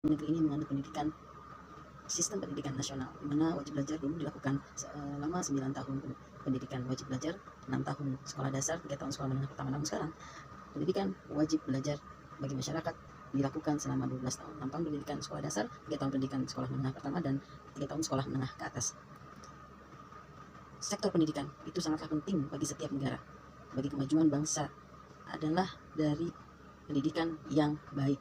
Negeri ini menganut pendidikan sistem pendidikan nasional, di mana wajib belajar dulu dilakukan selama 9 tahun pendidikan wajib belajar, 6 tahun sekolah dasar, 3 tahun sekolah menengah pertama. Namun sekarang pendidikan wajib belajar bagi masyarakat dilakukan selama 12 tahun, 6 tahun pendidikan sekolah dasar, 3 tahun pendidikan sekolah menengah pertama, dan 3 tahun sekolah menengah ke atas. Sektor pendidikan itu sangatlah penting bagi setiap negara. Bagi kemajuan bangsa adalah dari pendidikan yang baik.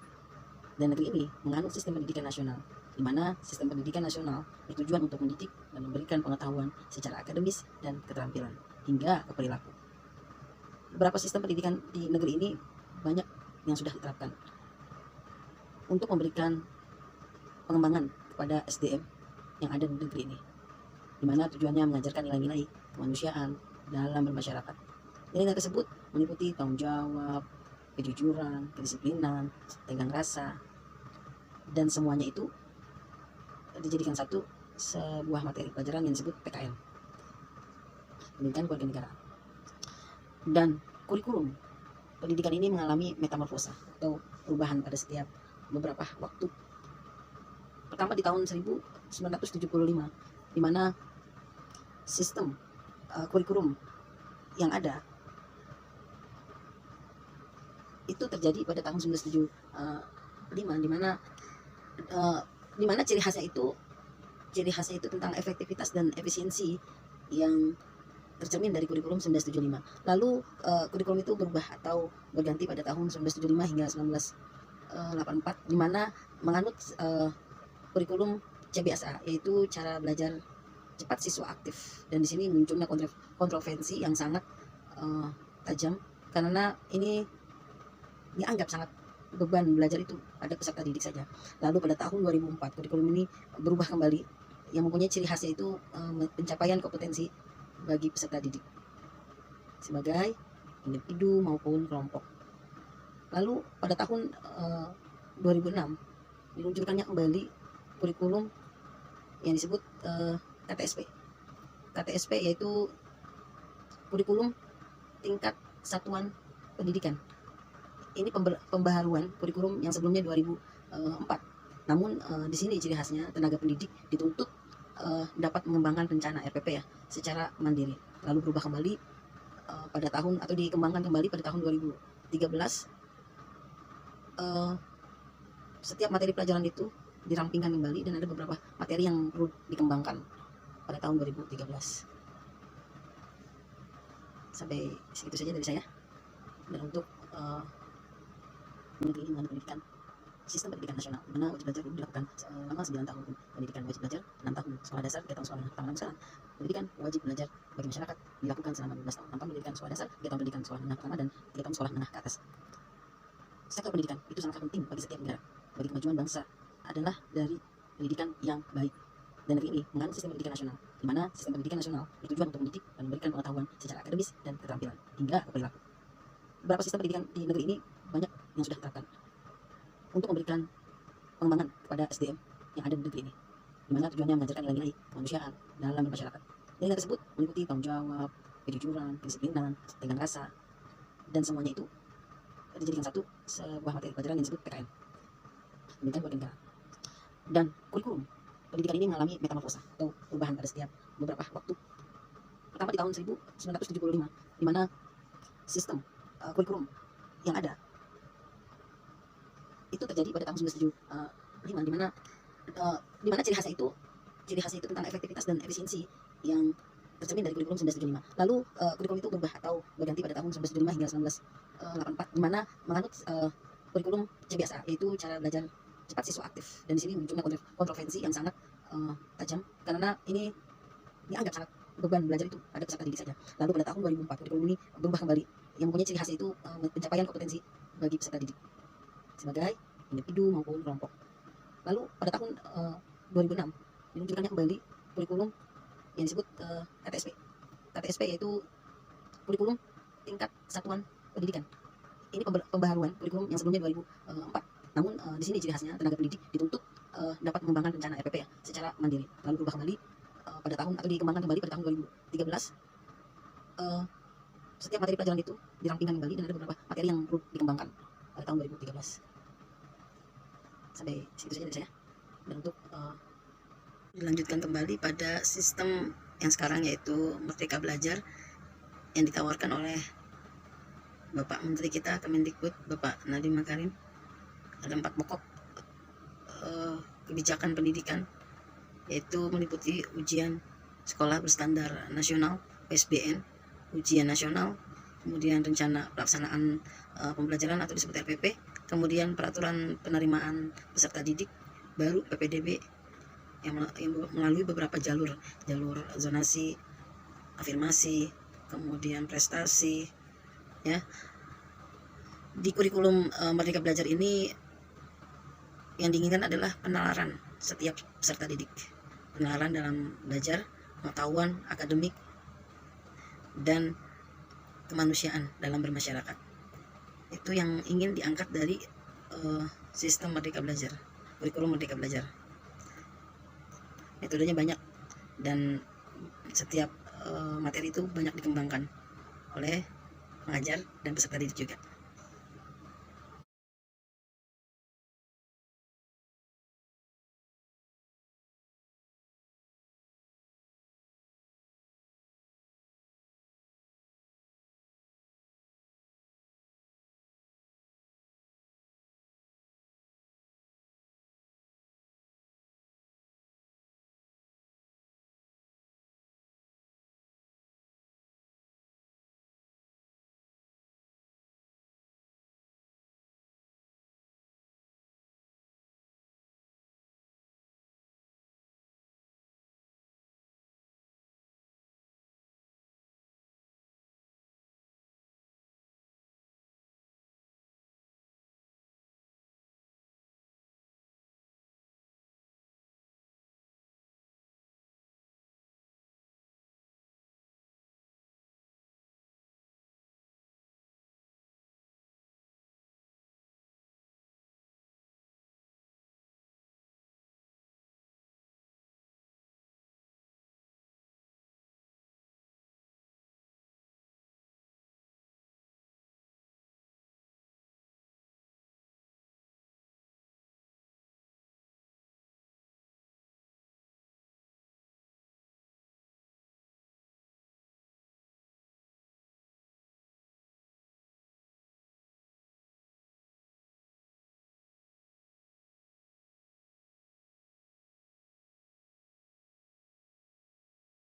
Dan negeri ini menganut sistem pendidikan nasional, di mana sistem pendidikan nasional bertujuan untuk mendidik dan memberikan pengetahuan secara akademis dan keterampilan hingga ke perilaku. Beberapa sistem pendidikan di negeri ini banyak yang sudah diterapkan untuk memberikan pengembangan kepada SDM yang ada di negeri ini, di mana tujuannya mengajarkan nilai-nilai kemanusiaan dalam bermasyarakat. Nilai-nilai tersebut meliputi tanggung jawab, kejujuran, kedisiplinan, tenggang rasa, dan semuanya itu dijadikan satu sebuah materi pelajaran yang disebut PKN, pendidikan keluarga negara. Dan kurikulum pendidikan ini mengalami metamorfosa atau perubahan pada setiap beberapa waktu. Pertama di tahun 1975, di mana sistem kurikulum yang ada itu terjadi pada tahun 1975, di mana ciri khasnya itu tentang efektivitas dan efisiensi yang tercermin dari kurikulum 1975. Lalu kurikulum itu berubah atau berganti pada tahun 1975 hingga 1984, di mana menganut kurikulum CBSA, yaitu cara belajar cepat siswa aktif. Dan di sini munculnya kontroversi yang sangat tajam, karena ini dianggap sangat beban belajar itu ada peserta didik saja. Lalu pada tahun 2004 kurikulum ini berubah kembali, yang mempunyai ciri khasnya itu pencapaian kompetensi bagi peserta didik sebagai individu maupun kelompok. Lalu pada tahun 2006 diluncurkannya kembali kurikulum yang disebut KTSP. KTSP yaitu kurikulum tingkat satuan pendidikan. Ini pembaharuan kurikulum yang sebelumnya 2004. Namun di sini ciri khasnya tenaga pendidik dituntut dapat mengembangkan rencana RPP ya secara mandiri. Lalu berubah kembali pada tahun, atau dikembangkan kembali pada tahun 2013. Setiap materi pelajaran itu dirampingkan kembali, dan ada beberapa materi yang perlu dikembangkan pada tahun 2013. Sampai segitu saja dari saya. Dan untuk negeri ini pendidikan sistem pendidikan nasional, di mana wajib belajar dulu dilakukan selama 9 tahun pendidikan wajib belajar, 6 tahun sekolah dasar, 3 tahun sekolah menengah pertama. Sekarang pendidikan wajib belajar bagi masyarakat dilakukan selama 12 tahun, 6 tahun pendidikan sekolah dasar, 3 tahun pendidikan sekolah menengah pertama, dan 3 tahun sekolah menengah ke atas. Sektor pendidikan itu sangat penting bagi setiap negara. Bagi kemajuan bangsa adalah dari pendidikan yang baik. Dan negeri ini menganut sistem pendidikan nasional, di mana sistem pendidikan nasional bertujuan untuk mendidik dan memberikan pengetahuan secara akademis dan keterampilan hingga ke perilaku. Beberapa sistem pendidikan di negeri ini banyak yang sudah diterapkan untuk memberikan pengembangan kepada SDM yang ada di negeri ini, di mana tujuannya mengajarkan nilai-nilai kemanusiaan dalam bermasyarakat. Nilai tersebut meliputi tanggung jawab, kejujuran, kedisiplinan, tenggang rasa, dan semuanya itu dijadikan satu sebuah materi pelajaran yang disebut PKN, pendidikan keluarga negara. Dan kurikulum pendidikan ini mengalami metamorfosa atau perubahan pada setiap beberapa waktu. Pertama di tahun 1975, di mana sistem kurikulum yang ada itu terjadi pada tahun 1975, di mana ciri khasnya itu tentang efektivitas dan efisiensi yang tercermin dari kurikulum 1975. Lalu kurikulum itu berubah atau berganti pada tahun 1975 hingga 1984, di mana menganut kurikulum CBSA, yaitu cara belajar cepat siswa aktif. Dan di sini munculnya kontroversi yang sangat tajam, karena ini dianggap sangat beban belajar itu ada peserta didik saja. Lalu pada tahun 2004 kurikulum ini berubah kembali, yang mempunyai ciri khasnya itu pencapaian kompetensi bagi peserta didik sebagai individu maupun kelompok. Lalu pada tahun 2006 diluncurkannya kembali kurikulum yang disebut KTSP. KTSP yaitu kurikulum tingkat satuan pendidikan. Ini pembaharuan kurikulum yang sebelumnya 2004. Namun di sini ciri khasnya tenaga pendidik dituntut dapat mengembangkan rencana RPP ya secara mandiri. Lalu berubah kembali pada tahun, atau dikembangkan kembali pada tahun 2013. Setiap materi pelajaran itu dirampingkan kembali, dan ada beberapa materi yang perlu dikembangkan pada tahun 2013. Sampai situ saja dari saya. Dan untuk dilanjutkan kembali pada sistem yang sekarang, yaitu Merdeka Belajar yang ditawarkan oleh Bapak Menteri kita Kemendikbud, Bapak Nadiem Makarim. Ada 4 pokok kebijakan pendidikan, yaitu meliputi ujian sekolah berstandar nasional (PSBN), ujian nasional, kemudian rencana pelaksanaan pembelajaran atau disebut RPP, kemudian peraturan penerimaan peserta didik baru PPDB yang melalui beberapa jalur zonasi, afirmasi, kemudian prestasi, ya. Di kurikulum Merdeka Belajar ini yang diinginkan adalah penalaran setiap peserta didik, penalaran dalam belajar, pengetahuan akademik, dan kemanusiaan dalam bermasyarakat. Itu yang ingin diangkat dari sistem Merdeka Belajar, kurikulum Merdeka Belajar. Metodenya banyak dan setiap materi itu banyak dikembangkan oleh pengajar dan peserta didik juga.